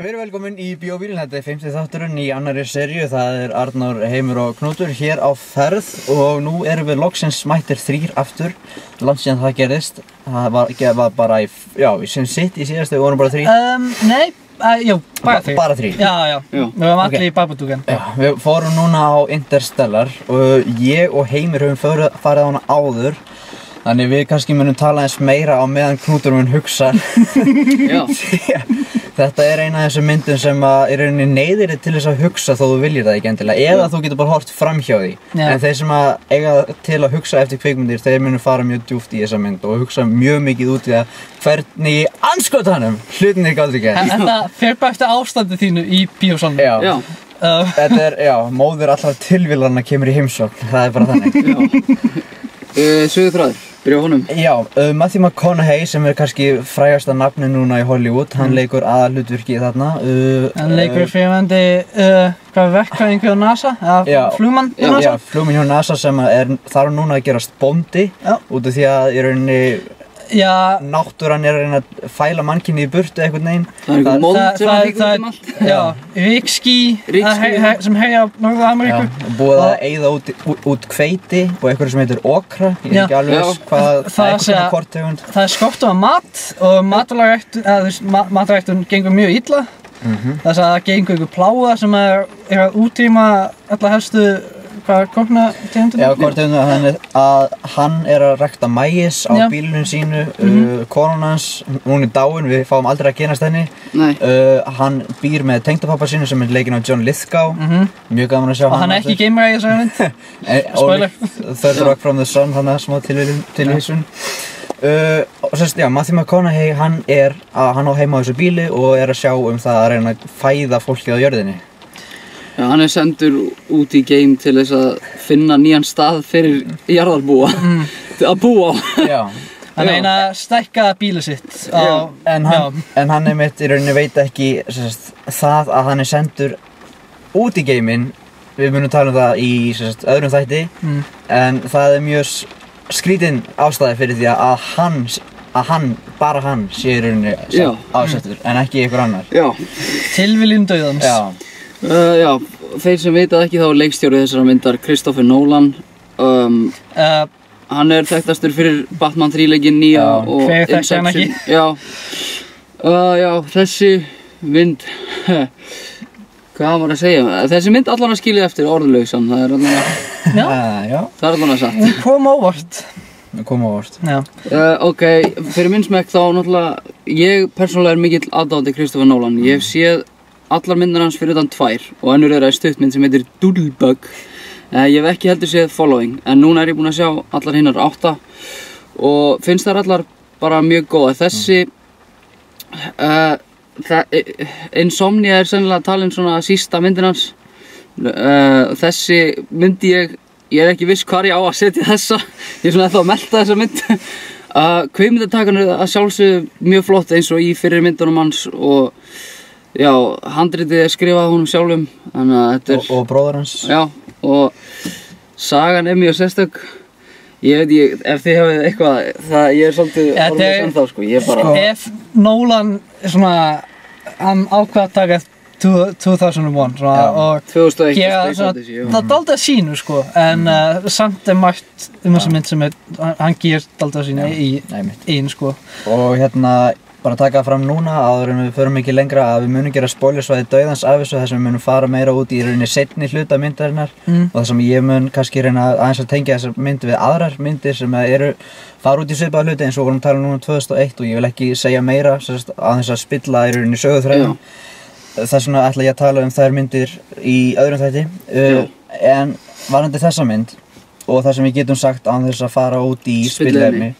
Verið velkomin í Bíóbílinn, þetta er 50. þátturinn í annarri seríu. Það Arnór, Heimir og Knútur hér á ferð og nú erum við loksins mættir 3 aftur. Langt síðan það gerðist. Það var bara í Sin City síðast, við vorum bara 3. Nei, jú, bara 3. Bara 3? Já. Við varum allir í Babadúgan. Já, við fórum núna á Interstellar og ég og Heimir höfum farið á hana áður. Þannig við kannski munum tala eins meira á meðan Knútur mun hugsa. Já. Þetta er eina af þessum myndum sem í rauninni neyðir þig til þess að hugsa þó þú viljir það ekki endilega. Eða þú getur bara hort framhjá því. Já. En þeir sem eiga til að hugsa eftir kvikmyndir, þeir munu fara mjög djúpt í þessa mynd og hugsa mjög mikið út í það hvernig í andskotanum hlutinir gátu gert. Þetta fer bara eftir ástandi þínu í bíósalnum. Já. Þetta er, móðir allra tilvílanna kemur í heimsókn. Það er bara þannig. Sögðu þráður, byrja á honum. Já, Matthew McConaughey sem er kannski frægasta nafni núna í Hollywood, hann leikur aðalhlutverki þarna. Hann leikur fyrirverandi verkfræðingur hjá NASA, eða flugmann hjá NASA. Já, flugmann hjá NASA sem þarf núna að gerast bóndi út af því að í rauninni náttúran er að reyna að fæla mannkynið í burtu einhvern veginn. Það er einhver mold sem hann líkur út um allt. Já, rykský sem herja á Norður-Ameríku. Já, búið að eyða út hveiti og eitthvað sem heitir okra. Ég er ekki alveg hvað eitthvað kortegund. Það er skortur á mat og matværæktun gengur mjög illa. Þess að það gengur einhver plága sem er að útrýma alla helstu kornategundum? Já, kornategundum, hann er að rækta maís á bílunum sínu, konan hans, hún er dáin, við fáum aldrei að kynnast henni. Hann býr með tengdapappa sínu sem er leikinn af John Lithgow, mjög gaman að sjá hann. Og hann er ekki geimari í þessari mynd. Spoiler. Third Rock from the Sun, þannig að smá tilvísun. Og sérst, Matthew McConaughey, hann á heima á þessu bíli og er að sjá það að reyna að fæða fólkið á jörðinni. Já, hann er sendur út í geim til þess að finna nýjan stað fyrir jarðarbúa að búa á. Já. Hann er að stækka bílið sitt á... En hann einmitt í rauninni veit ekki það að hann er sendur út í geiminn. Við munum tala um það í öðrum þætti. En það er mjög skrítin ástæði fyrir því að bara hann sé í rauninni ásettur en ekki einhver annar. Já. Tilviljun dauðans. Já, þeir sem veit ekki þá er leikstjóri þessara myndar Christopher Nolan. Hann er þekktastur fyrir Batman 3-leikinn nýja og Inception. Já, þessi mynd, hvað var að segja? Þessi mynd allan að skilja eftir orðlausan, það er allan að satt. Hún kom óvart. Já. Ok, fyrir minn smekk þá náttúrulega, ég persónulega er mikill aðdáandi Christopher Nolan. Ég hef séð allar myndir hans fyrir utan 2 og önnur er stuttmynd sem heitir Doodlebug. Ég hef ekki heldur séð Following en núna er ég búinn að sjá allar hinnar 8 og finnst þær allar bara mjög góða. Þessi Insomnia er sennilega talin svona sísta myndin hans. Þessi myndi ég er ekki viss hvar ég á að setja þessa. Ég er svona ennþá að melta þessa mynd. Kvikmyndatakan er að sjálfsögðu mjög flott eins og í fyrri myndunum hans og já, handritið er skrifað honum sjálfum, þannig að þetta er... Og bróður hans. Já, og sagan er mjög sérstök. Ég veit ekki, ef þið hafið eitthvað, ég er svolítið orðið sem þá, sko, ég bara... Ef Nolan hann ákvað að taka 2001, svona, og 2001 gera svona, það dálítið að sínu, sko, en samt er margt þessa mynd sem hann ger dálítið að sínu í einn, sko. Og bara taka það fram núna áður en við förum ekki lengra að við munum gera spoilersvæði dauðans af þessu þar sem við munum fara meira út í rauninni seinni hluta myndarinnar og þar sem ég mun kannski reyna aðeins að tengja þessar mynd við aðrar myndir sem fara út í svipaða hluti eins og vorum að tala núna 2001 og ég vil ekki segja meira aðeins að spilla í rauninni söguþræðum. Þess vegna ætla ég að tala þær myndir í öðrum þætti en varðandi þessa mynd og það sem við getum sagt án þess að fara út í spilliefni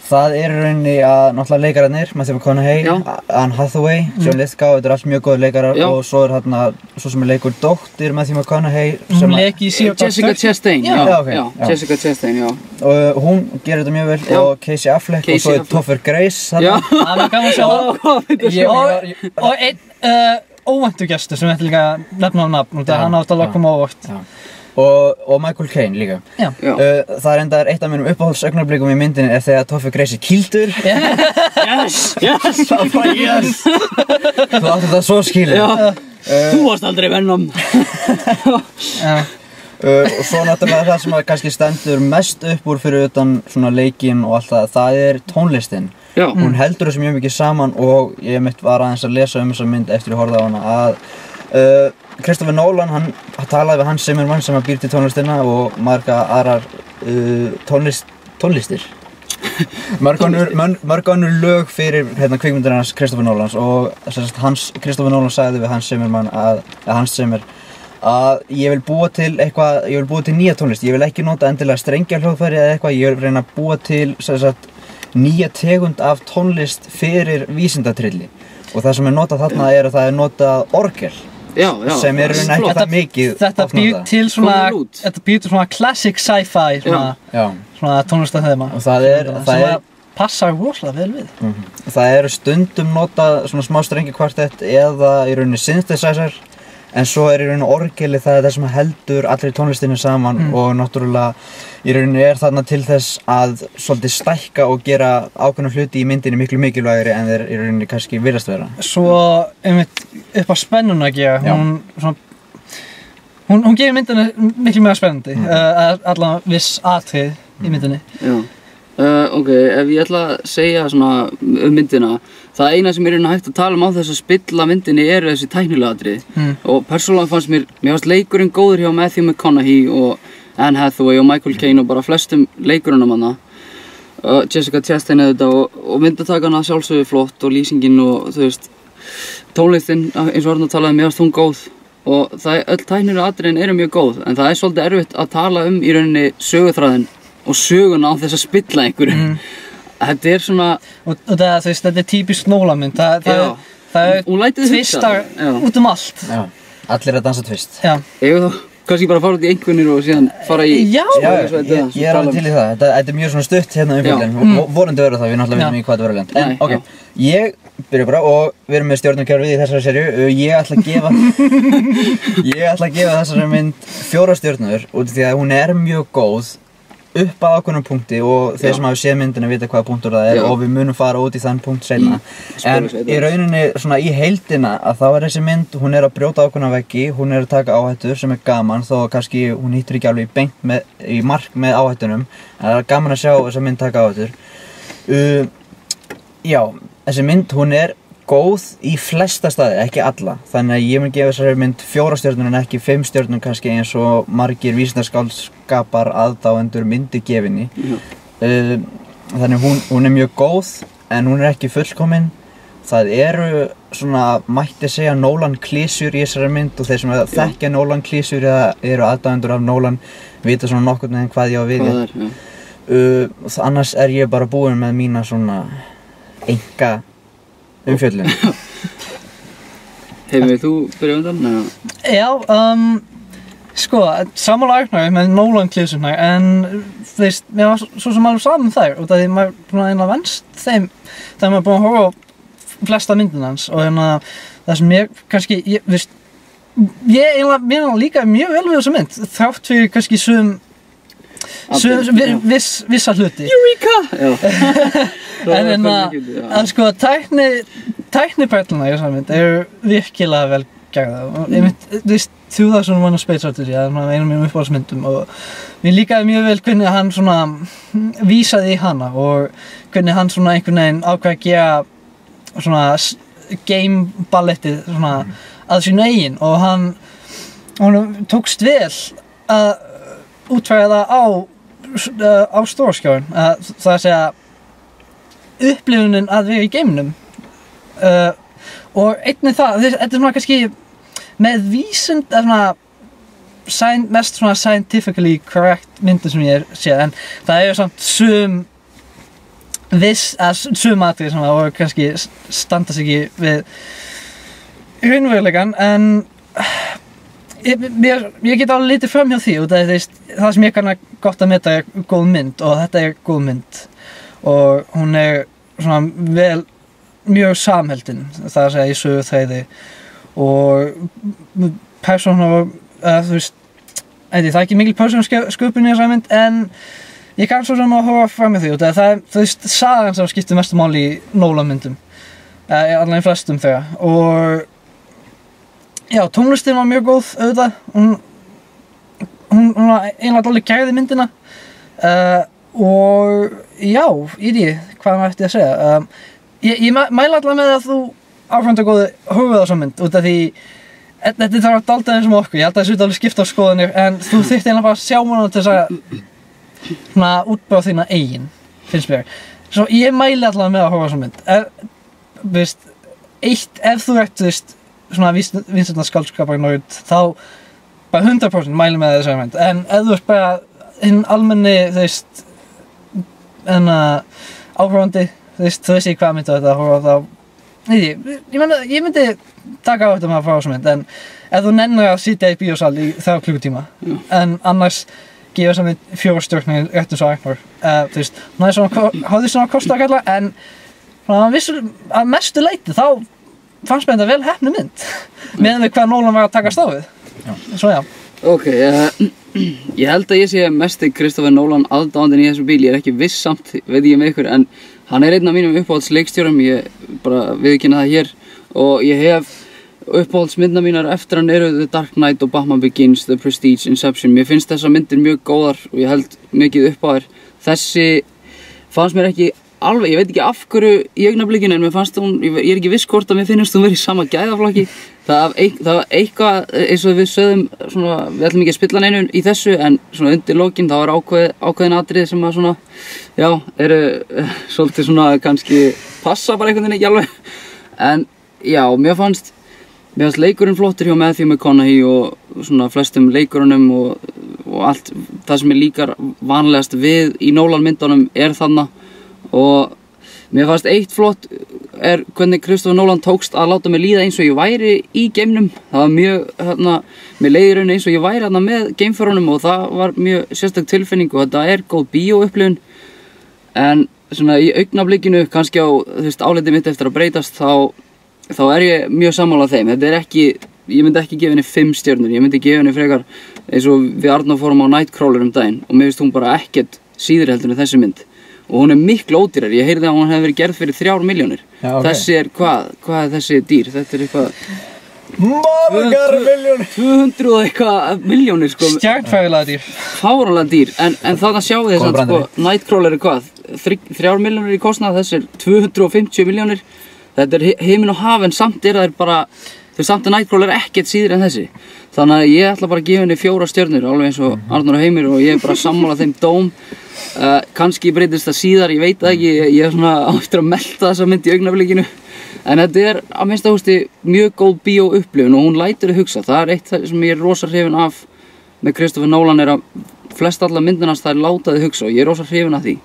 Það í rauninni að náttúrulega leikararnir, Matthew McConaughey, Anne Hathaway, John Lithgow, þetta allt mjög góðir leikarar og svo þarna, svo sem leikur dóttir Matthew McConaughey Hún leik í Jessica Chastain, Jessica Chastain, já. Og hún gerir þetta mjög vel og Casey Affleck og svo Topher Grace þarna. Já, það var gaman að sjá. Og einn óvæntur gestur sem ég ætla líka að nefna á nafn, þegar hann átt að koma á óvart. Og Michael Caine líka. Það er enda eitt af mínum uppáhaldsaugnablikkum í myndinni er þegar Topher Grace er kýldur. Yes! Það var yes! Þú átti þetta svo skilið. Þú varst aldrei Venom. Og svo náttúrulega það sem kannski stendur mest upp úr fyrir utan svona leikinn og allt það er tónlistin. Hún heldur þessu mjög mikið saman og ég mitt var aðeins að lesa þessa mynd eftir ég horfði á hana að Christopher Nolan, hann talaði við Hans Zimmermann sem býr til tónlistina og marga aðrar tónlistir. Mörg önnur lög fyrir kvikmyndir hans Christopher Nolans og Christopher Nolan sagði við Hans Zimmermann Hans Zimmer að ég vil búa til nýja tónlist, ég vil ekki nota endilega strengjahljóðfæri eða eitthvað, ég vil reyna að búa til nýja tegund af tónlist fyrir vísindatrilli og það sem notað þarna að það notað orgel sem ekki það mikið Þetta býr til svona classic sci-fi svona tónlistathema sem passar rosalega vel við. Það eru stundum notað svona smá strengjakvartett eða í rauninni synthesizer en svo í rauninni orgelið það sem heldur allri tónlistinni saman og náttúrulega í rauninni þarna til þess að svolítið stækka og gera ákveðna hluti í myndinni miklu mikilvægari en þeir í rauninni kannski virðast vera. Svo upp á spennuna að gera, hún gerir myndinni miklu meira spennandi, allavega viss atrið í myndinni. Ok, ef ég ætla að segja svona myndina, það eina sem er hægt að tala á þess að spilla myndinni eru þessi tæknilega atriði og persónulega fannst mér fannst leikurinn góður hjá Matthew McConaughey og Anne Hathaway og Michael Caine og bara flestum leikurunum hana Jessica Chastain og myndatakan að sjálfsögðu flott og lýsingin og þú veist tónlistin eins og Arnar talaði mér fannst hún góð og öll tæknilega atriðin eru mjög góð en það er svolítið erfitt að tala í rauninni söguþráðinn og söguna á þess að spilla einhverju. Þetta er svona og þetta er típisk Nolan-mynd. Það er tvistar út allt. Allir að dansa tvist. Ég þá kannski bara fara út í einhvernir og síðan fara í ég er alveg til í það. Þetta er mjög svona stutt hérna umfjöldin. Vonandi verður það, við náttúrulega veitum ekki hvað þetta verður lent. En ok, ég byrja bara og við erum með stjörnukerfið í þessari serju. Ég ætla að gefa þessari mynd 4 stjörnur út því að hún er mjög góð upp að ákveðnum punkti og þeir sem hafa séð myndina vita hvaða punktur það er og við munum fara út í þann punkt seinna en í rauninni svona í heildina að þá er þessi mynd, hún er að brjóta ákveðna veggi, hún er að taka áhættur sem er gaman þó kannski hún hittir ekki alveg í mark með áhættunum en það er gaman að sjá þessa mynd taka áhættur þessi mynd hún er góð í flesta staði, ekki alla þannig að ég mun gefa þessari mynd 4 stjörnur en ekki 5 stjörnur kannski eins og margir vísindaskáldskapar aðdáendur myndi gefinni þannig hún er mjög góð en hún er ekki fullkomin það eru svona mætti segja Nolan klísjur í þessari mynd og þeir sem þekkja Nolan klísjur eða eru aðdáendur af Nolan vita svona nokkurn veginn hvað ég á við annars er ég bara búinn með mína svona enga umfjöllun. Hefur þú byrjað undan? Já, sko, sammála Arnar með Nolan klísurnar en þú veist, mér var svo sem alveg saman þær og það er maður svona einlega venst þeim þegar maður búinn að horfa á flesta myndina hans og það sem ég kannski, ég eiginlega líka mjög vel við þessa mynd þrátt fyrir kannski vissa hluti. Eureka! En sko tækniperluna í þessari mynd eru virkilega vel gerðar og einmitt, þú veist, 2001 Space Odyssey það er einu af mínum uppáhaldsmyndum og mér líkaði mjög vel hvernig hann svona vísaði í hana og hvernig hann svona einhvern veginn ákvað að gera svona game ballettið svona að sínu eigin og hann tókst vel að útfæra það á stórskjáin það að segja upplifunin að vera í geiminum og einnig þetta er svona kannski með vísind mest svona scientifically correct myndir sem ég séð en það eru samt sum atriði sem voru kannski standa sig ekki við raunveruleikann, en ég get alveg litið fram hjá því og það sem ég kann gott að meta góð mynd og þetta góð mynd og hún svona mjög samheldin, það að segja í söguþræði og persónulega, það ekki mikil persónusköpun í þessari mynd en ég kann svo svona að horfa fram með því og það sagan sem skiptir mestu máli í Nolan-myndum, allavega í flestum þeirra og já, tónlistin var mjög góð auðvitað, hún var einlega alveg gæði myndina og já, hvað maður ætti að segja, ég mæla allavega með að þú áframta góði horfið á þessa mynd út af því þetta þarf að dalda eins og okkur, ég held að þessu alveg skipta á skoðanir en þú þyrfti eiginlega bara að sjá hana til þess að útbúa þína eigin, finnst mér. Svo ég mæli allavega með að horfa á þessa mynd. Ef þú ert, svona vísinda skáldskaparnörd, þá bara 100% mæli með þessari mynd. En ef þú ert bara hinn almenni, áhorfandi, þú veist ekki hvað myndi þetta að horfa þá. Ég myndi taka á þetta með að fara á þessa mynd, en ef þú nennir að sitja í bíósal í 3 klukkutíma, en annars gefa þessa mynd 4 stjörnur rétt eins og Arnór. Hún hafði svona kost að kalla, en að mestu leyti þá fannst mér þetta vel heppnuð mynd, meðan við hvað Nolan var að takast á við. Svo já. Ok, ég held að ég sé mesti Christopher Nolan aðdáandinn í þessum bíl, ég ekki viss samt, veit ég með ykkur, en hann einn af mínum uppáhaldsleikstjórum, ég bara viðurkenni það hér og ég hef uppáhaldsmyndina mínar eftir hann The Dark Knight og Batman Begins, The Prestige, Inception. Mér finnst þessar myndir mjög góðar og ég held mikið upp á þær. Þessi fannst mér ekki alveg, ég veit ekki af hverju í augnablikinu en mér fannst hún, ég ekki viss hvort að mér finnst hún verið í sama gæðaflokki. Það var eitthvað eins og við sögðum svona, við ætlum ekki að spilla neinu í þessu en svona undir lokinn þá var ákveðin atriði sem að svona, já, eru svolítið svona kannski passa bara einhvern veginn ekki alveg. En já, mér fannst leikurinn flottur hjá Matthew McConaughey og svona flestum leikurunum og allt það sem líkar vanlegast við í Nolan myndunum þarna og mér fannst eitt flott hvernig Christopher Nolan tókst að láta mig líða eins og ég væri í geimnum. Það var mjög, mér leiði raun eins og ég væri með geimförunum og það var mjög sérstök tilfinning og þetta góð bíóupplifun en svona í augnablikinu kannski á álitið mitt eftir að breytast þá ég mjög sammála þeim. Þetta ekki, ég myndi ekki gefa henni 5 stjörnur, ég myndi gefa henni frekar eins og við Arnór fórum á Nightcrawler daginn og mér finnst hún bara ekkert síðri heldur en þessi mynd. Og hún miklu ódýrar, ég heyrði að hún hefði verið gerð fyrir 3 milljónir. Já, okay. Þessi hvað þessi dýr? Þetta eitthvað... Margar milljónir! 200 og eitthvað milljónir, sko. Stjarnfræðilega dýr. Fáránlega dýr, en þarna sjáum við þess að, Nightcrawler hvað? 3 milljónir í kostnað, þessi 250 milljónir. Þetta heiminn og haf, en samt þær bara... Samt Nightcrawler ekkert síður en þessi. Þannig að ég ætla bara að gefa henni 4 stjörnur, alveg eins og Arnór og Heimir og ég bara sammála þeim dóm. Kannski breytist það síðar, ég veit það ekki, ég svona eftir að melta þessa mynd í augnablikinu. En þetta að minnsta kosti mjög góð bíóupplifun og hún lætur að hugsa. Það eitt sem ég rosa hrifinn af með Christopher Nolan að flest alla myndinans þær látaði hugsa og ég rosa hrifinn af því.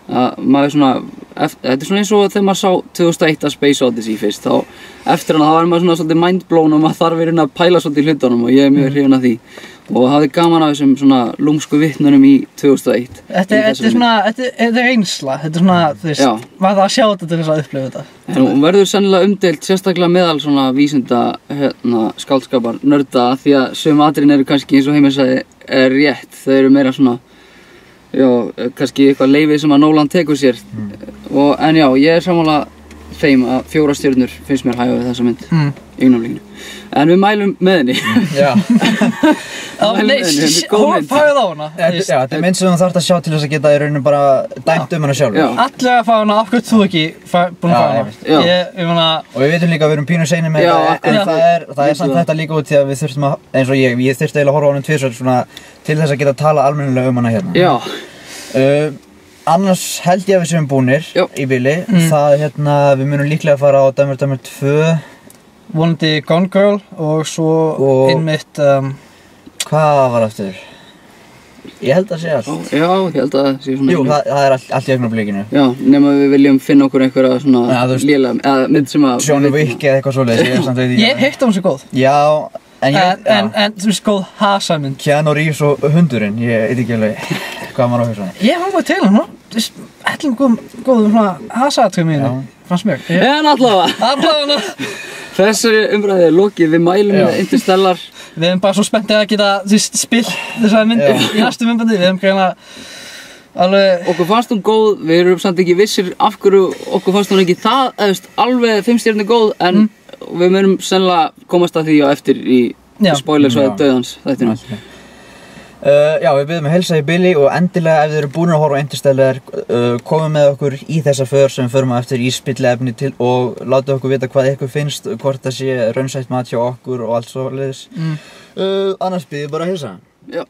Maður svona, þetta svona eins og þegar maður sá 2001 að Space Odyssey fyrst þá eftir hana þá var maður svona svolítið mindblown og maður þarf að pæla svolítið í hlutunum og ég mjög hrifinn af því og hafði gaman af þessum svona lúmsku vitnunum í 2001. Þetta reynsla, þetta svona, þú veist, maður það að sjá þetta til þess að upplifa þetta. En hún verður sennilega umdeilt sérstaklega meðal svona vísinda skáldskapar nörda því að sum atriðin eru kannski eins og Heimir sagði rétt, þau eru meira svona já, kannski eitthvað leyfið sem að Nolan tekur sér en já, ég sammála þeim að 4 stjörnur finnst mér hæfa við þessa mynd í augnablikinu. En við mælum með henni. Já. Fáið á hana. Já, þetta mynd sem þú þarft að sjá til þess að geta í rauninu bara dæmt hana sjálfur. Allir að fá hana, af hverju þú ekki búin að fá hana. Og við vitum líka að við erum pínu seinir með þetta, en það samt þetta líka út því að við þurftum að, eins og ég þurfti eiginlega að horfa á hana 2 svona til þess að geta tala almennilega hana hérna. Já. Annars held ég að við séum búnir í bili. Það við munum líklega að fara á Dumber 2. Vonandi Gone Girl og svo einmitt... Hvað var aftur? Ég held að sé allt. Já, ég held að það sé svona... Jú, það er allt í augnablikinu. Já, nema við viljum finna okkur einhverja svona Ja, þú veist- lélega, eða mynd sem að... John Wick eða eitthvað svoleiðis, ég samt veit ekki. Ég heitt að hún sé góð. Já, en En þú veist, góð hasarmynd. Keanu Reeves og hundurinn, ég veit ekki alveg hvað maður á hugsa. Ég hann var til hann, þú veist, ætlum góðum svona hasaratriðum í henni. Fannst mér. En allavega, Allavega. þessari umræði er lokið, við mælum með Interstellar. Við erum bara svo spenntið að geta, þú veist, spilt þessari mynd í næstu myndbandi. Við erum greina alveg... Okkur fannst hún góð, við erum samt ekki vissir af hverju okkur fannst hún ekki það, eða veist, alveg 5 stjörnur góð, en við munum sennilega komast að því á eftir í spoilersvæði dauðans þættinum. Já, við byrjum að heilsa í bili og endilega ef þið eru búin að horfa á Interstellar komum með okkur í þessa för sem við förum á eftir í spilliefni til og látið okkur vita hvað ykkur finnst, hvort það sé raunsætt mat hjá okkur og allt svoleiðis. Annars byrjum bara að heilsa. Já.